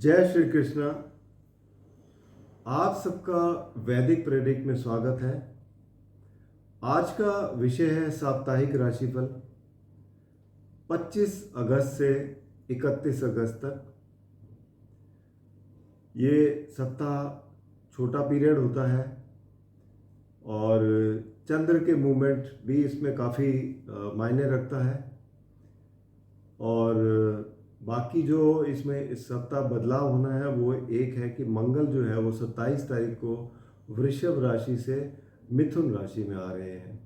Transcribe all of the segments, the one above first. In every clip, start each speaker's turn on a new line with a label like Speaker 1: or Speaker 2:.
Speaker 1: जय श्री कृष्णा। आप सबका वैदिक प्रेडिक्ट में स्वागत है। आज का विषय है साप्ताहिक राशिफल 25 अगस्त से 31 अगस्त तक। ये सप्ताह छोटा पीरियड होता है और चंद्र के मूवमेंट भी इसमें काफ़ी मायने रखता है। और बाकी जो इसमें इस सप्ताह बदलाव होना है वो एक है कि मंगल जो है वो 27 तारीख को वृषभ राशि से मिथुन राशि में आ रहे हैं।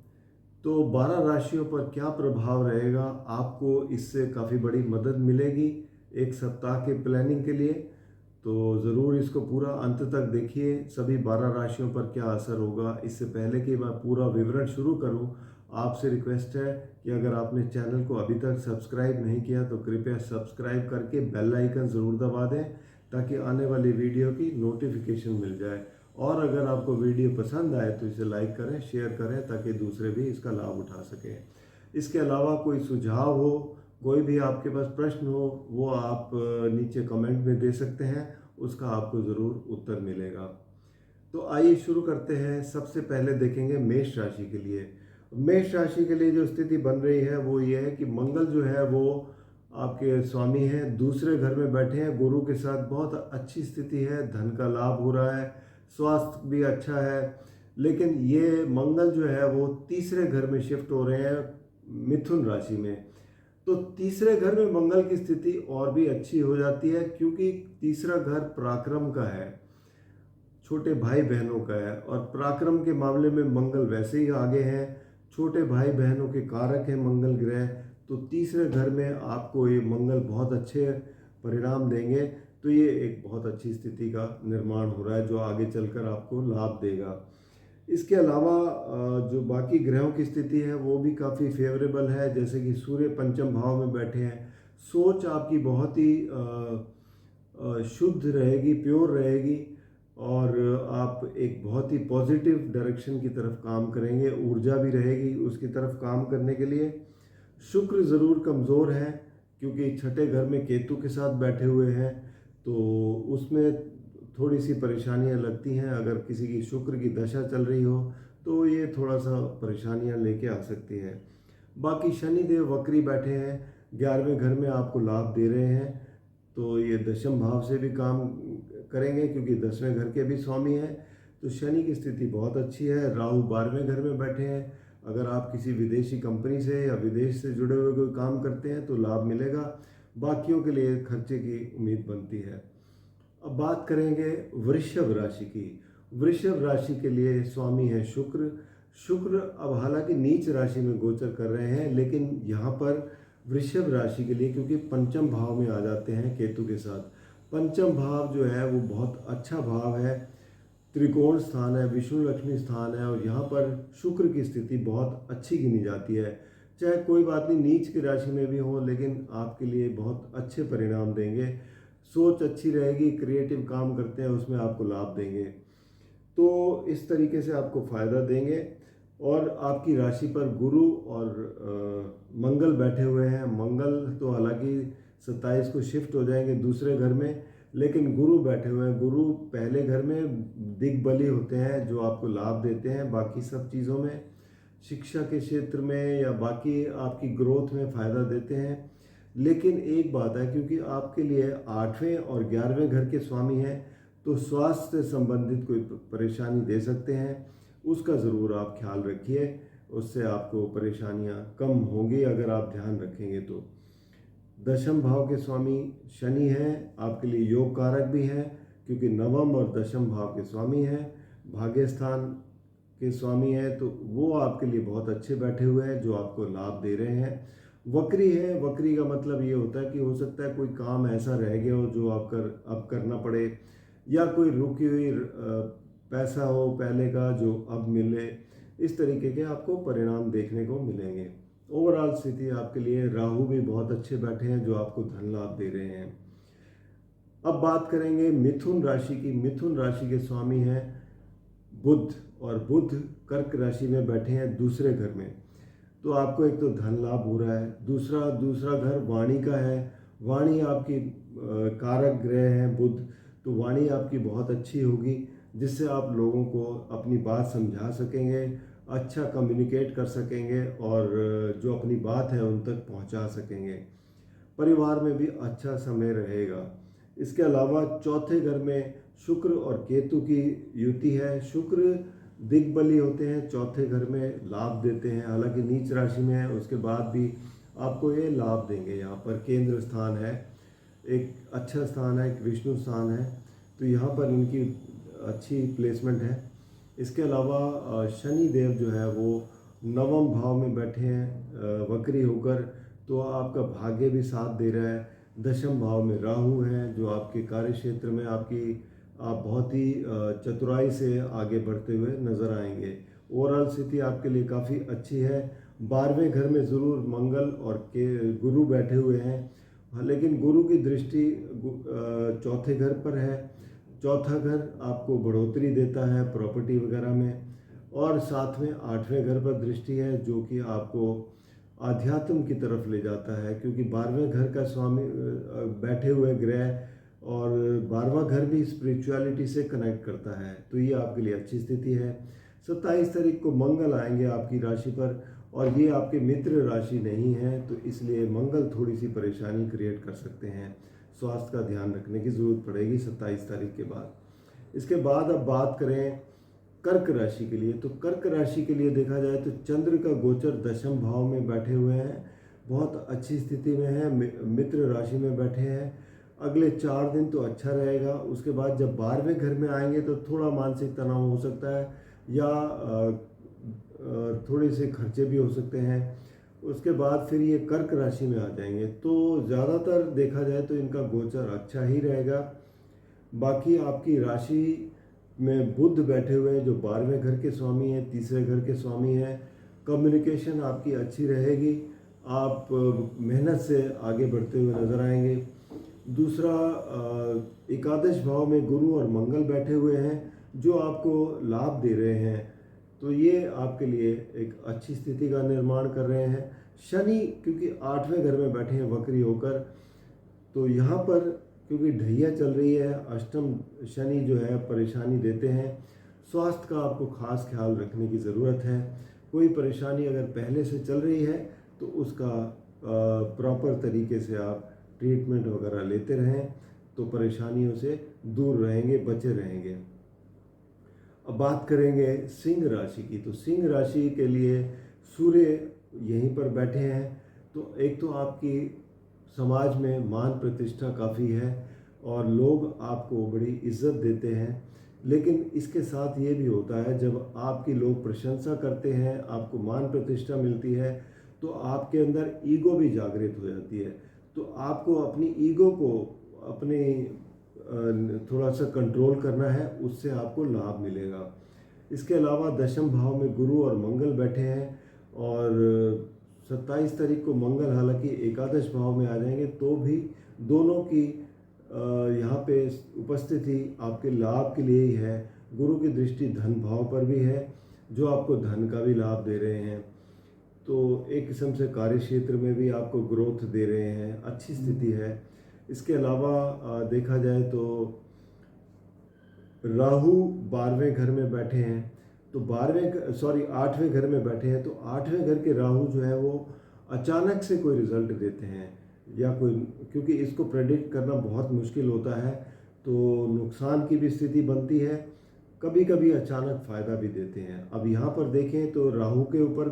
Speaker 1: तो 12 राशियों पर क्या प्रभाव रहेगा, आपको इससे काफ़ी बड़ी मदद मिलेगी एक सप्ताह के प्लानिंग के लिए। तो ज़रूर इसको पूरा अंत तक देखिए, सभी 12 राशियों पर क्या असर होगा। इससे पहले कि मैं पूरा विवरण शुरू करूं, आपसे रिक्वेस्ट है कि अगर आपने चैनल को अभी तक सब्सक्राइब नहीं किया तो कृपया सब्सक्राइब करके बेल आइकन ज़रूर दबा दें ताकि आने वाली वीडियो की नोटिफिकेशन मिल जाए। और अगर आपको वीडियो पसंद आए तो इसे लाइक करें, शेयर करें ताकि दूसरे भी इसका लाभ उठा सकें। इसके अलावा कोई सुझाव हो, कोई भी आपके पास प्रश्न हो, वो आप नीचे कमेंट में दे सकते हैं, उसका आपको ज़रूर उत्तर मिलेगा। तो आइए शुरू करते हैं। सबसे पहले देखेंगे मेष राशि के लिए। मेष राशि के लिए जो स्थिति बन रही है वो ये है कि मंगल जो है वो आपके स्वामी हैं, दूसरे घर में बैठे हैं गुरु के साथ। बहुत अच्छी स्थिति है, धन का लाभ हो रहा है, स्वास्थ्य भी अच्छा है। लेकिन ये मंगल जो है वो तीसरे घर में शिफ्ट हो रहे हैं मिथुन राशि में। तो तीसरे घर में मंगल की स्थिति और भी अच्छी हो जाती है क्योंकि तीसरा घर पराक्रम का है, छोटे भाई बहनों का है। और पराक्रम के मामले में मंगल वैसे ही आगे हैं, छोटे भाई बहनों के कारक है मंगल ग्रह। तो तीसरे घर में आपको ये मंगल बहुत अच्छे परिणाम देंगे। तो ये एक बहुत अच्छी स्थिति का निर्माण हो रहा है जो आगे चलकर आपको लाभ देगा। इसके अलावा जो बाकी ग्रहों की स्थिति है वो भी काफ़ी फेवरेबल है। जैसे कि सूर्य पंचम भाव में बैठे हैं, सोच आपकी बहुत ही शुद्ध रहेगी, प्योर रहेगी और आप एक बहुत ही पॉजिटिव डायरेक्शन की तरफ काम करेंगे, ऊर्जा भी रहेगी उसकी तरफ काम करने के लिए। शुक्र ज़रूर कमज़ोर है क्योंकि छठे घर में केतु के साथ बैठे हुए हैं, तो उसमें थोड़ी सी परेशानियां लगती हैं। अगर किसी की शुक्र की दशा चल रही हो तो ये थोड़ा सा परेशानियां लेके आ सकती है। बाकी शनि देव वक्री बैठे हैं, 11वें घर में आपको लाभ दे रहे हैं, तो ये दशम भाव से भी काम करेंगे क्योंकि 10वें घर के भी स्वामी हैं। तो शनि की स्थिति बहुत अच्छी है। राहु 12वें घर में बैठे हैं, अगर आप किसी विदेशी कंपनी से या विदेश से जुड़े हुए कोई काम करते हैं तो लाभ मिलेगा। बाकियों के लिए खर्चे की उम्मीद बनती है। अब बात करेंगे वृषभ राशि की। वृषभ राशि के लिए स्वामी है शुक्र। शुक्र अब हालांकि नीच राशि में गोचर कर रहे हैं, लेकिन यहाँ पर वृषभ राशि के लिए क्योंकि पंचम भाव में आ जाते हैं केतु के साथ। पंचम भाव जो है वो बहुत अच्छा भाव है, त्रिकोण स्थान है, विष्णु लक्ष्मी स्थान है और यहाँ पर शुक्र की स्थिति बहुत अच्छी गिनी जाती है। चाहे कोई बात नहीं नीच की राशि में भी हो, लेकिन आपके लिए बहुत अच्छे परिणाम देंगे। सोच अच्छी रहेगी, क्रिएटिव काम करते हैं उसमें आपको लाभ देंगे, तो इस तरीके से आपको फ़ायदा देंगे। और आपकी राशि पर गुरु और मंगल बैठे हुए हैं। मंगल तो हालांकि 27 को शिफ्ट हो जाएंगे दूसरे घर में, लेकिन गुरु बैठे हुए हैं। गुरु पहले घर में दिग्बली होते हैं जो आपको लाभ देते हैं बाकी सब चीज़ों में, शिक्षा के क्षेत्र में या बाकी आपकी ग्रोथ में फ़ायदा देते हैं। लेकिन एक बात है, क्योंकि आपके लिए 8वें और 11वें घर के स्वामी हैं तो स्वास्थ्य से संबंधित कोई परेशानी दे सकते हैं, उसका ज़रूर आप ख्याल रखिए, उससे आपको परेशानियां कम होंगी अगर आप ध्यान रखेंगे तो। दशम भाव के स्वामी शनि हैं, आपके लिए योग कारक भी हैं क्योंकि नवम और दशम भाव के स्वामी हैं, भाग्य स्थान के स्वामी हैं, तो वो आपके लिए बहुत अच्छे बैठे हुए हैं जो आपको लाभ दे रहे हैं। वक्री है, वक्री का मतलब ये होता है कि हो सकता है कोई काम ऐसा रह गया हो जो आप अब करना पड़े, या कोई रुकी हुई पैसा हो पहले का जो अब मिले। इस तरीके के आपको परिणाम देखने को मिलेंगे। ओवरऑल स्थिति आपके लिए राहु भी बहुत अच्छे बैठे हैं जो आपको धन लाभ दे रहे हैं। अब बात करेंगे मिथुन राशि की। मिथुन राशि के स्वामी हैं बुध, और बुध कर्क राशि में बैठे हैं दूसरे घर में। तो आपको एक तो धन लाभ हो रहा है, दूसरा घर वाणी का है वाणी आपकी कारक ग्रह हैं बुध, तो वाणी आपकी बहुत अच्छी होगी, जिससे आप लोगों को अपनी बात समझा सकेंगे, अच्छा कम्युनिकेट कर सकेंगे और जो अपनी बात है उन तक पहुंचा सकेंगे। परिवार में भी अच्छा समय रहेगा। इसके अलावा चौथे घर में शुक्र और केतु की युति है। शुक्र दिग्बली होते हैं, चौथे घर में लाभ देते हैं, हालांकि नीच राशि में है, उसके बाद भी आपको ये लाभ देंगे। यहाँ पर केंद्र स्थान है, एक अच्छा स्थान है, एक विष्णु स्थान है, तो यहाँ पर इनकी अच्छी प्लेसमेंट है। इसके अलावा शनि देव जो है वो नवम भाव में बैठे हैं वक्री होकर, तो आपका भाग्य भी साथ दे रहा है। दशम भाव में राहु है, जो आपके कार्य क्षेत्र में आप बहुत ही चतुराई से आगे बढ़ते हुए नजर आएंगे। ओवरऑल स्थिति आपके लिए काफ़ी अच्छी है। 12वें घर में ज़रूर मंगल और के गुरु बैठे हुए हैं, हाँ, लेकिन गुरु की दृष्टि चौथे घर पर है। चौथा घर आपको बढ़ोतरी देता है प्रॉपर्टी वगैरह में, और साथ में 8वें घर पर दृष्टि है, जो कि आपको आध्यात्म की तरफ ले जाता है, क्योंकि 12वें घर का स्वामी बैठे हुए ग्रह, और 12वां घर भी स्पिरिचुअलिटी से कनेक्ट करता है, तो ये आपके लिए अच्छी स्थिति है। 27 तारीख को मंगल आएंगे आपकी राशि पर, और ये आपके मित्र राशि नहीं है, तो इसलिए मंगल थोड़ी सी परेशानी क्रिएट कर सकते हैं। स्वास्थ्य का ध्यान रखने की ज़रूरत पड़ेगी 27 तारीख के बाद। इसके बाद अब बात करें कर्क राशि के लिए, तो कर्क राशि के लिए देखा जाए तो चंद्र का गोचर दशम भाव में बैठे हुए हैं, बहुत अच्छी स्थिति में है, मित्र राशि में बैठे हैं। अगले 4 दिन तो अच्छा रहेगा। उसके बाद जब 12वें घर में आएंगे तो थोड़ा मानसिक तनाव हो सकता है, या थोड़े से खर्चे भी हो सकते हैं। उसके बाद फिर ये कर्क राशि में आ जाएंगे, तो ज़्यादातर देखा जाए तो इनका गोचर अच्छा ही रहेगा। बाकी आपकी राशि में बुध बैठे हुए हैं, जो 12वें घर के स्वामी हैं, तीसरे घर के स्वामी हैं। कम्युनिकेशन आपकी अच्छी रहेगी, आप मेहनत से आगे बढ़ते हुए नजर आएंगे। दूसरा, एकादश भाव में गुरु और मंगल बैठे हुए हैं, जो आपको लाभ दे रहे हैं, तो ये आपके लिए एक अच्छी स्थिति का निर्माण कर रहे हैं। शनि क्योंकि 8वें घर में बैठे हैं वक्री होकर, तो यहाँ पर क्योंकि ढैया चल रही है, अष्टम शनि जो है परेशानी देते हैं। स्वास्थ्य का आपको खास ख्याल रखने की ज़रूरत है। कोई परेशानी अगर पहले से चल रही है तो उसका प्रॉपर तरीके से आप ट्रीटमेंट वगैरह लेते रहें, तो परेशानियों से दूर रहेंगे, बचे रहेंगे। अब बात करेंगे सिंह राशि की, तो सिंह राशि के लिए सूर्य यहीं पर बैठे हैं, तो एक तो आपकी समाज में मान प्रतिष्ठा काफ़ी है और लोग आपको बड़ी इज्जत देते हैं, लेकिन इसके साथ ये भी होता है, जब आपकी लोग प्रशंसा करते हैं, आपको मान प्रतिष्ठा मिलती है, तो आपके अंदर ईगो भी जागृत हो जाती है। तो आपको अपनी ईगो को अपने थोड़ा सा कंट्रोल करना है, उससे आपको लाभ मिलेगा। इसके अलावा दशम भाव में गुरु और मंगल बैठे हैं, और 27 तारीख को मंगल हालांकि एकादश भाव में आ जाएंगे, तो भी दोनों की यहाँ पे उपस्थिति आपके लाभ के लिए ही है। गुरु की दृष्टि धन भाव पर भी है, जो आपको धन का भी लाभ दे रहे हैं, तो एक किस्म से कार्य क्षेत्र में भी आपको ग्रोथ दे रहे हैं, अच्छी स्थिति है। इसके अलावा देखा जाए तो राहु 12वें घर में बैठे हैं, तो 8वें घर में बैठे हैं, तो 8वें घर के राहु जो है वो अचानक से कोई रिजल्ट देते हैं, या कोई, क्योंकि इसको प्रेडिक्ट करना बहुत मुश्किल होता है, तो नुकसान की भी स्थिति बनती है, कभी कभी अचानक फ़ायदा भी देते हैं। अब यहाँ पर देखें तो राहु के ऊपर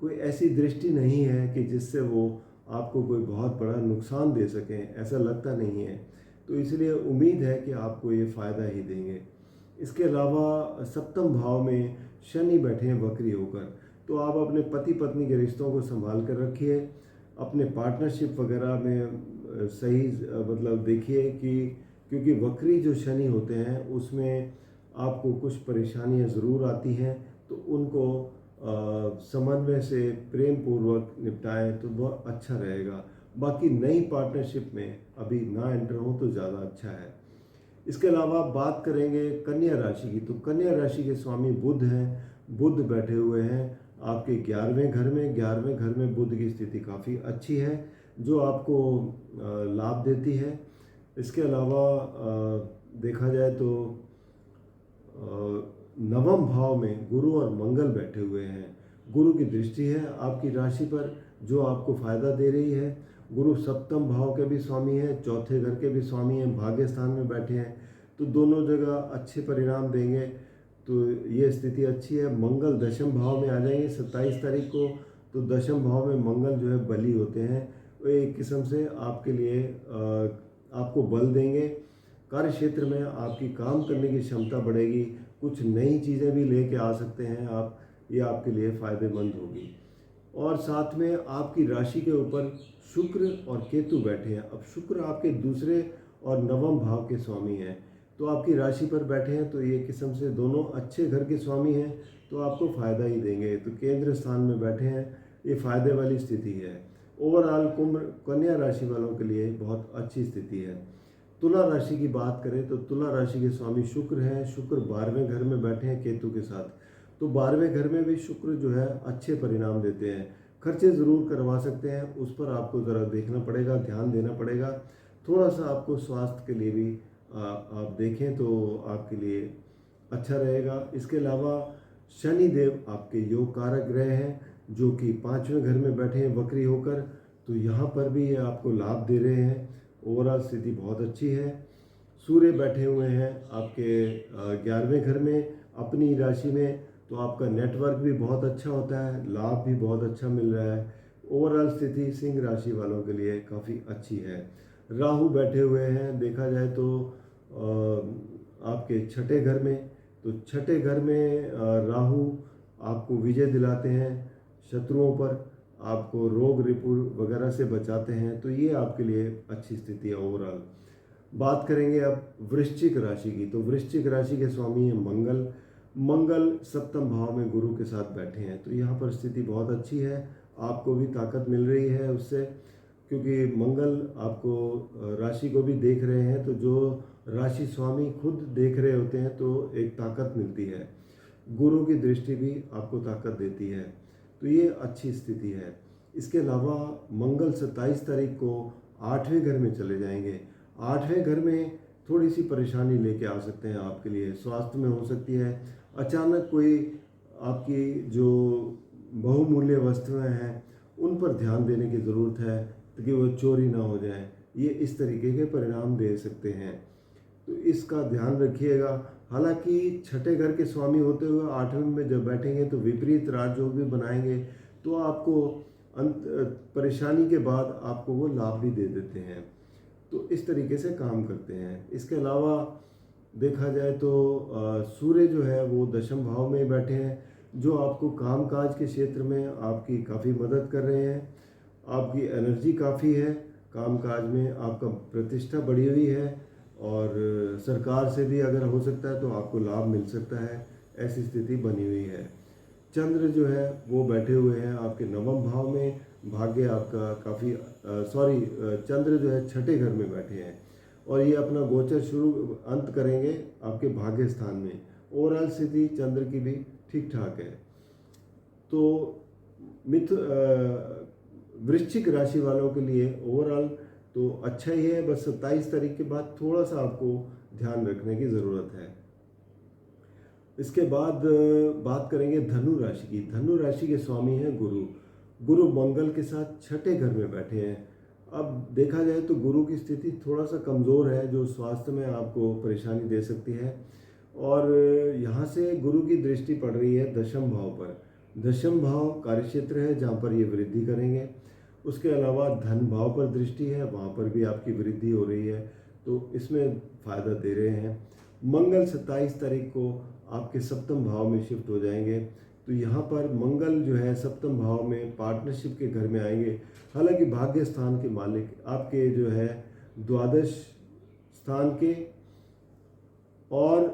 Speaker 1: कोई ऐसी दृष्टि नहीं है कि जिससे वो आपको कोई बहुत बड़ा नुकसान दे सकें, ऐसा लगता नहीं है, तो इसलिए उम्मीद है कि आपको ये फ़ायदा ही देंगे। इसके अलावा सप्तम भाव में शनि बैठे हैं वक्री होकर, तो आप अपने पति पत्नी के रिश्तों को संभाल कर रखिए, अपने पार्टनरशिप वगैरह में सही मतलब देखिए कि, क्योंकि वक्री जो शनि होते हैं उसमें आपको कुछ परेशानियां ज़रूर आती हैं, तो उनको समन्वय से प्रेम पूर्वक निपटाएं तो बहुत अच्छा रहेगा। बाकी नई पार्टनरशिप में अभी ना एंटर हो तो ज़्यादा अच्छा है। इसके अलावा बात करेंगे कन्या राशि की, तो कन्या राशि के स्वामी बुध हैं, बुध बैठे हुए हैं आपके 11वें घर में। 11वें घर में बुध की स्थिति काफ़ी अच्छी है, जो आपको लाभ देती है। इसके अलावा देखा जाए तो नवम भाव में गुरु और मंगल बैठे हुए हैं। गुरु की दृष्टि है आपकी राशि पर जो आपको फायदा दे रही है। गुरु सप्तम भाव के भी स्वामी हैं, चौथे घर के भी स्वामी हैं, भाग्य स्थान में बैठे हैं, तो दोनों जगह अच्छे परिणाम देंगे। तो ये स्थिति अच्छी है। मंगल दशम भाव में आ जाएंगे 27 तारीख को, तो दशम भाव में मंगल जो है बली होते हैं, वो एक किस्म से आपके लिए आपको बल देंगे। कार्य क्षेत्र में आपकी काम करने की क्षमता बढ़ेगी, कुछ नई चीज़ें भी लेके आ सकते हैं आप, ये आपके लिए फ़ायदेमंद होगी। और साथ में आपकी राशि के ऊपर शुक्र और केतु बैठे हैं। अब शुक्र आपके दूसरे और नवम भाव के स्वामी हैं, तो आपकी राशि पर बैठे हैं, तो ये किस्म से दोनों अच्छे घर के स्वामी हैं, तो आपको फ़ायदा ही देंगे। तो केंद्र स्थान में बैठे हैं, ये फ़ायदे वाली स्थिति है। ओवरऑल कुंभ कन्या राशि वालों के लिए बहुत अच्छी स्थिति है। तुला राशि की बात करें तो तुला राशि के स्वामी शुक्र हैं। शुक्र 12वें घर में बैठे हैं केतु के साथ, तो 12वें घर में भी शुक्र जो है अच्छे परिणाम देते हैं। खर्चे ज़रूर करवा सकते हैं, उस पर आपको ज़रा देखना पड़ेगा, ध्यान देना पड़ेगा। थोड़ा सा आपको स्वास्थ्य के लिए भी आप देखें तो आपके लिए अच्छा रहेगा। इसके अलावा शनि देव आपके योग कारक ग्रह हैं, जो कि 5वें घर में बैठे हैं वक्री होकर, तो यहाँ पर भी ये आपको लाभ दे रहे हैं। ओवरऑल स्थिति बहुत अच्छी है। सूर्य बैठे हुए हैं आपके 11वें घर में अपनी राशि में, तो आपका नेटवर्क भी बहुत अच्छा होता है, लाभ भी बहुत अच्छा मिल रहा है। ओवरऑल स्थिति सिंह राशि वालों के लिए काफ़ी अच्छी है। राहु बैठे हुए हैं, देखा जाए तो आपके छठे घर में, तो छठे घर में राहु आपको विजय दिलाते हैं शत्रुओं पर, आपको रोग रिपु वगैरह से बचाते हैं, तो ये आपके लिए अच्छी स्थिति है ओवरऑल। बात करेंगे अब वृश्चिक राशि की, तो वृश्चिक राशि के स्वामी हैं मंगल। मंगल सप्तम भाव में गुरु के साथ बैठे हैं, तो यहाँ पर स्थिति बहुत अच्छी है, आपको भी ताकत मिल रही है उससे, क्योंकि मंगल आपको राशि को भी देख रहे हैं, तो जो राशि स्वामी खुद देख रहे होते हैं तो एक ताकत मिलती है। गुरु की दृष्टि भी आपको ताकत देती है, तो ये अच्छी स्थिति है। इसके अलावा मंगल 27 तारीख को 8वें घर में चले जाएंगे। 8वें घर में थोड़ी सी परेशानी लेके आ सकते हैं आपके लिए, स्वास्थ्य में हो सकती है। अचानक कोई आपकी जो बहुमूल्य वस्तुएं हैं उन पर ध्यान देने की ज़रूरत है, ताकि वो चोरी ना हो जाए, ये इस तरीके के परिणाम दे सकते हैं, तो इसका ध्यान रखिएगा। हालांकि छठे घर के स्वामी होते हुए 8वें में जब बैठेंगे तो विपरीत राजयोग भी बनाएंगे, तो आपको परेशानी के बाद आपको वो लाभ भी दे देते हैं, तो इस तरीके से काम करते हैं। इसके अलावा देखा जाए तो सूर्य जो है वो दशम भाव में बैठे हैं, जो आपको कामकाज के क्षेत्र में आपकी काफ़ी मदद कर रहे हैं। आपकी एनर्जी काफ़ी है, कामकाज में आपका प्रतिष्ठा बढ़ी हुई है, और सरकार से भी अगर हो सकता है तो आपको लाभ मिल सकता है, ऐसी स्थिति बनी हुई है। चंद्र जो है वो बैठे हुए हैं आपके नवम भाव में, भाग्य आपका काफ़ी चंद्र जो है छठे घर में बैठे हैं, और ये अपना गोचर अंत करेंगे आपके भाग्य स्थान में। ओवरऑल स्थिति चंद्र की भी ठीक ठाक है। तो वृश्चिक राशि वालों के लिए ओवरऑल तो अच्छा ही है, बस 27 तारीख के बाद थोड़ा सा आपको ध्यान रखने की ज़रूरत है। इसके बाद बात करेंगे धनु राशि की। धनु राशि के स्वामी हैं गुरु। गुरु मंगल के साथ छठे घर में बैठे हैं। अब देखा जाए तो गुरु की स्थिति थोड़ा सा कमज़ोर है, जो स्वास्थ्य में आपको परेशानी दे सकती है, और यहाँ से गुरु की दृष्टि पड़ रही है दशम भाव पर। दशम भाव कार्यक्षेत्र है जहाँ पर ये वृद्धि करेंगे। उसके अलावा धन भाव पर दृष्टि है, वहाँ पर भी आपकी वृद्धि हो रही है, तो इसमें फ़ायदा दे रहे हैं। मंगल 27 तारीख को आपके सप्तम भाव में शिफ्ट हो जाएंगे, तो यहाँ पर मंगल जो है सप्तम भाव में पार्टनरशिप के घर में आएंगे। हालांकि भाग्य स्थान के मालिक आपके जो है द्वादश स्थान के और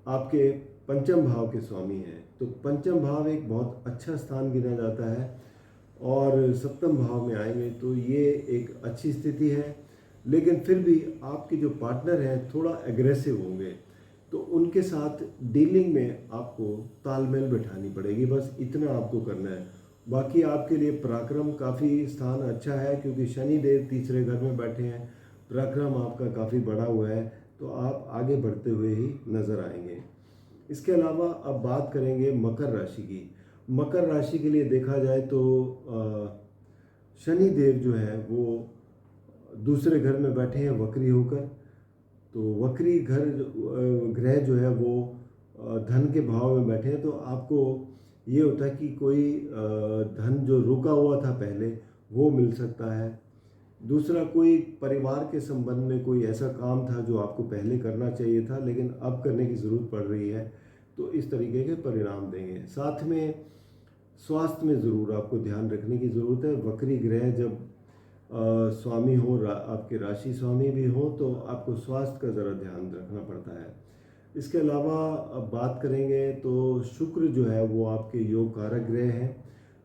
Speaker 1: आपके पंचम भाव के स्वामी हैं, तो पंचम भाव एक बहुत अच्छा स्थान गिना जाता है, और सप्तम भाव में आएंगे तो ये एक अच्छी स्थिति है। लेकिन फिर भी आपके जो पार्टनर हैं थोड़ा एग्रेसिव होंगे, तो उनके साथ डीलिंग में आपको तालमेल बिठानी पड़ेगी, बस इतना आपको करना है। बाकी आपके लिए पराक्रम काफ़ी स्थान अच्छा है, क्योंकि शनि देव तीसरे घर में बैठे हैं, पराक्रम आपका काफ़ी बढ़ा हुआ है, तो आप आगे बढ़ते हुए ही नज़र आएंगे। इसके अलावा अब बात करेंगे मकर राशि की। मकर राशि के लिए देखा जाए तो शनि देव जो है वो दूसरे घर में बैठे हैं वक्री होकर। तो वक्री ग्रह जो है वो धन के भाव में बैठे हैं, तो आपको ये होता है कि कोई धन जो रुका हुआ था पहले वो मिल सकता है। दूसरा, कोई परिवार के संबंध में कोई ऐसा काम था जो आपको पहले करना चाहिए था लेकिन अब करने की ज़रूरत पड़ रही है, तो इस तरीके के परिणाम देंगे। साथ में स्वास्थ्य में ज़रूर आपको ध्यान रखने की ज़रूरत है। वक्री ग्रह जब स्वामी हो, आपके राशि स्वामी भी हो, तो आपको स्वास्थ्य का ज़रा ध्यान रखना पड़ता है। इसके अलावा अब बात करेंगे तो शुक्र जो है वो आपके योग कारक ग्रह हैं।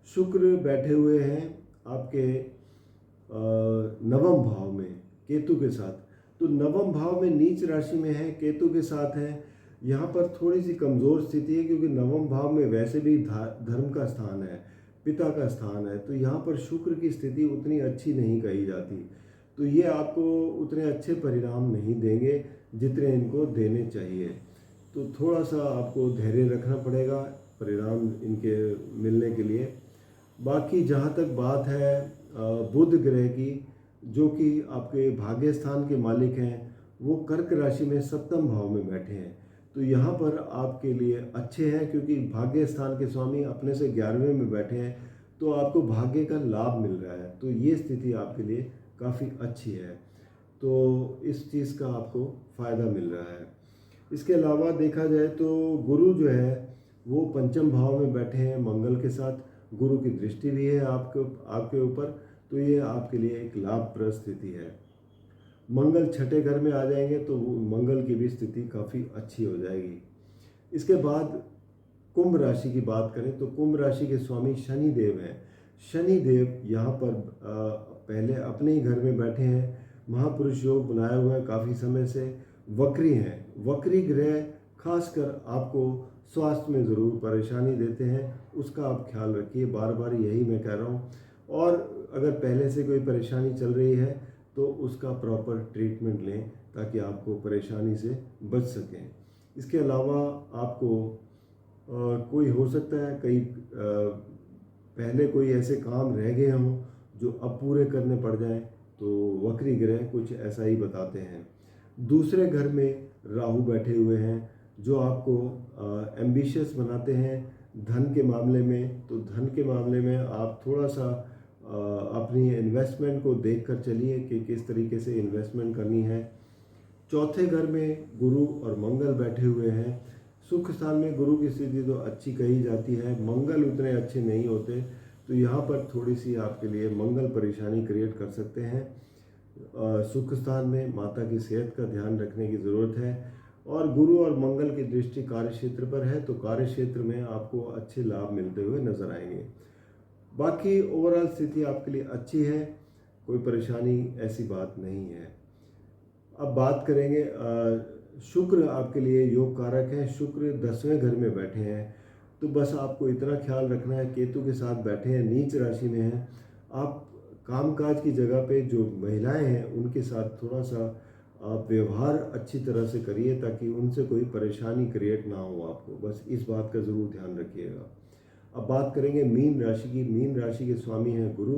Speaker 1: शुक्र बैठे हुए हैं आपके नवम भाव में केतु के साथ। तो नवम भाव में नीच राशि में है, केतु के साथ है। यहाँ पर थोड़ी सी कमज़ोर स्थिति है, क्योंकि नवम भाव में वैसे भी धर्म का स्थान है, पिता का स्थान है, तो यहाँ पर शुक्र की स्थिति उतनी अच्छी नहीं कही जाती। तो ये आपको उतने अच्छे परिणाम नहीं देंगे जितने इनको देने चाहिए। तो थोड़ा सा आपको धैर्य रखना पड़ेगा परिणाम इनके मिलने के लिए। बाकी जहाँ तक बात है बुध ग्रह की, जो कि आपके भाग्य स्थान के मालिक हैं, वो कर्क राशि में सप्तम भाव में बैठे हैं। तो यहाँ पर आपके लिए अच्छे हैं, क्योंकि भाग्य स्थान के स्वामी अपने से 11वें में बैठे हैं, तो आपको भाग्य का लाभ मिल रहा है। तो ये स्थिति आपके लिए काफ़ी अच्छी है, तो इस चीज़ का आपको फ़ायदा मिल रहा है। इसके अलावा देखा जाए तो गुरु जो है वो पंचम भाव में बैठे हैं मंगल के साथ। गुरु की दृष्टि भी है आपके ऊपर, तो ये आपके लिए एक लाभप्रद स्थिति है। मंगल छठे घर में आ जाएंगे तो मंगल की भी स्थिति काफ़ी अच्छी हो जाएगी। इसके बाद कुंभ राशि की बात करें तो कुंभ राशि के स्वामी शनि देव हैं। शनि देव यहाँ पर पहले अपने ही घर में बैठे हैं, महापुरुष योग बनाए हुए हैं काफ़ी समय से, वक्री हैं। वक्री ग्रह खासकर आपको स्वास्थ्य में ज़रूर परेशानी देते हैं, उसका आप ख्याल रखिए, बार बार यही मैं कह रहा हूँ। और अगर पहले से कोई परेशानी चल रही है तो उसका प्रॉपर ट्रीटमेंट लें, ताकि आपको परेशानी से बच सकें। इसके अलावा आपको कोई हो सकता है कई पहले कोई ऐसे काम रह गए हों जो अब पूरे करने पड़ जाएं, तो वक्री ग्रह कुछ ऐसा ही बताते हैं। दूसरे घर में राहु बैठे हुए हैं, जो आपको एम्बिशियस बनाते हैं धन के मामले में। तो धन के मामले में आप थोड़ा सा अपनी इन्वेस्टमेंट को देखकर चलिए कि किस तरीके से इन्वेस्टमेंट करनी है। चौथे घर में गुरु और मंगल बैठे हुए हैं। सुख स्थान में गुरु की स्थिति तो अच्छी कही जाती है, मंगल उतने अच्छे नहीं होते, तो यहाँ पर थोड़ी सी आपके लिए मंगल परेशानी क्रिएट कर सकते हैं। सुख स्थान में माता की सेहत का ध्यान रखने की ज़रूरत है। और गुरु और मंगल की दृष्टि कार्य क्षेत्र पर है, तो कार्य क्षेत्र में आपको अच्छे लाभ मिलते हुए नजर आएंगे। बाकी ओवरऑल स्थिति आपके लिए अच्छी है, कोई परेशानी ऐसी बात नहीं है। अब बात करेंगे शुक्र आपके लिए योग कारक है। शुक्र 10वें घर में बैठे हैं, तो बस आपको इतना ख्याल रखना है, केतु के साथ बैठे हैं, नीच राशि में हैं। आप कामकाज की जगह पे जो महिलाएं हैं उनके साथ थोड़ा सा आप व्यवहार अच्छी तरह से करिए, ताकि उनसे कोई परेशानी क्रिएट ना हो आपको, बस इस बात का ज़रूर ध्यान रखिएगा। अब बात करेंगे मीन राशि की। मीन राशि के स्वामी हैं गुरु।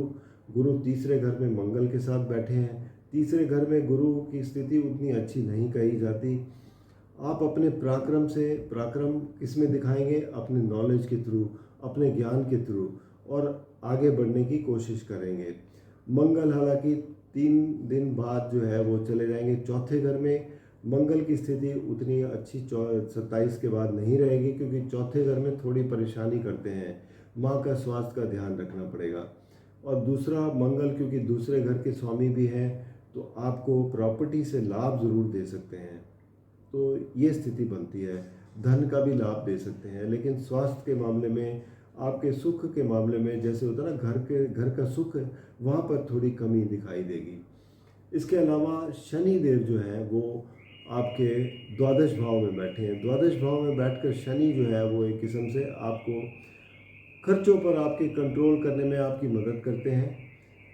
Speaker 1: गुरु तीसरे घर में मंगल के साथ बैठे हैं। तीसरे घर में गुरु की स्थिति उतनी अच्छी नहीं कही जाती। आप अपने पराक्रम किस में दिखाएंगे? अपने नॉलेज के थ्रू, अपने ज्ञान के थ्रू, और आगे बढ़ने की कोशिश करेंगे। मंगल हालांकि 3 दिन बाद जो है वो चले जाएंगे चौथे घर में। मंगल की स्थिति उतनी अच्छी 27 के बाद नहीं रहेगी, क्योंकि चौथे घर में थोड़ी परेशानी करते हैं, माँ का स्वास्थ्य का ध्यान रखना पड़ेगा। और दूसरा, मंगल क्योंकि दूसरे घर के स्वामी भी हैं, तो आपको प्रॉपर्टी से लाभ ज़रूर दे सकते हैं। तो ये स्थिति बनती है, धन का भी लाभ दे सकते हैं, लेकिन स्वास्थ्य के मामले में, आपके सुख के मामले में, जैसे होता है ना घर का सुख, वहाँ पर थोड़ी कमी दिखाई देगी। इसके अलावा शनि देव जो है वो आपके द्वादश भाव में बैठे हैं। द्वादश भाव में बैठकर शनि जो है वो एक किस्म से आपको खर्चों पर आपके कंट्रोल करने में आपकी मदद करते हैं।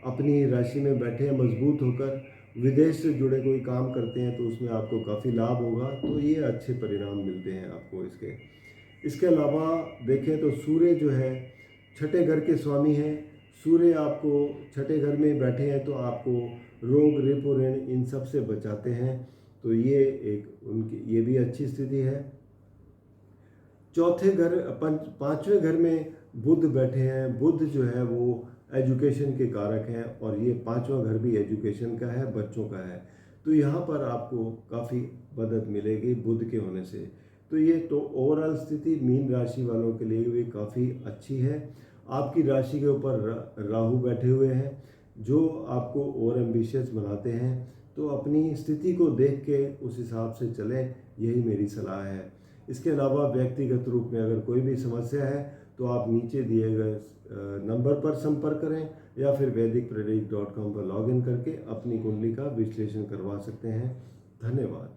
Speaker 1: अपनी राशि में बैठे हैं मजबूत होकर, विदेश से जुड़े कोई काम करते हैं तो उसमें आपको काफ़ी लाभ होगा, तो ये अच्छे परिणाम मिलते हैं आपको इसके। इसके अलावा देखें तो सूर्य जो है छठे घर के स्वामी हैं। सूर्य आपको छठे घर में बैठे हैं तो आपको रोग, रेपो ऋण इन सब से बचाते हैं, तो ये एक उनकी ये भी अच्छी स्थिति है। चौथे घर पांचवें घर में बुध बैठे हैं। बुध जो है वो एजुकेशन के कारक हैं और ये पांचवा घर भी एजुकेशन का है, बच्चों का है, तो यहाँ पर आपको काफ़ी मदद मिलेगी बुध के होने से। तो ये तो ओवरऑल स्थिति मीन राशि वालों के लिए भी काफ़ी अच्छी है। आपकी राशि के ऊपर राहु बैठे हुए हैं जो आपको और एम्बिशियस बनाते हैं, तो अपनी स्थिति को देख के उस हिसाब से चलें, यही मेरी सलाह है। इसके अलावा व्यक्तिगत रूप में अगर कोई भी समस्या है तो आप नीचे दिए गए नंबर पर संपर्क करें या फिर वैदिकप्रेडिक्ट.com पर लॉगिन करके अपनी कुंडली का विश्लेषण करवा सकते हैं। धन्यवाद।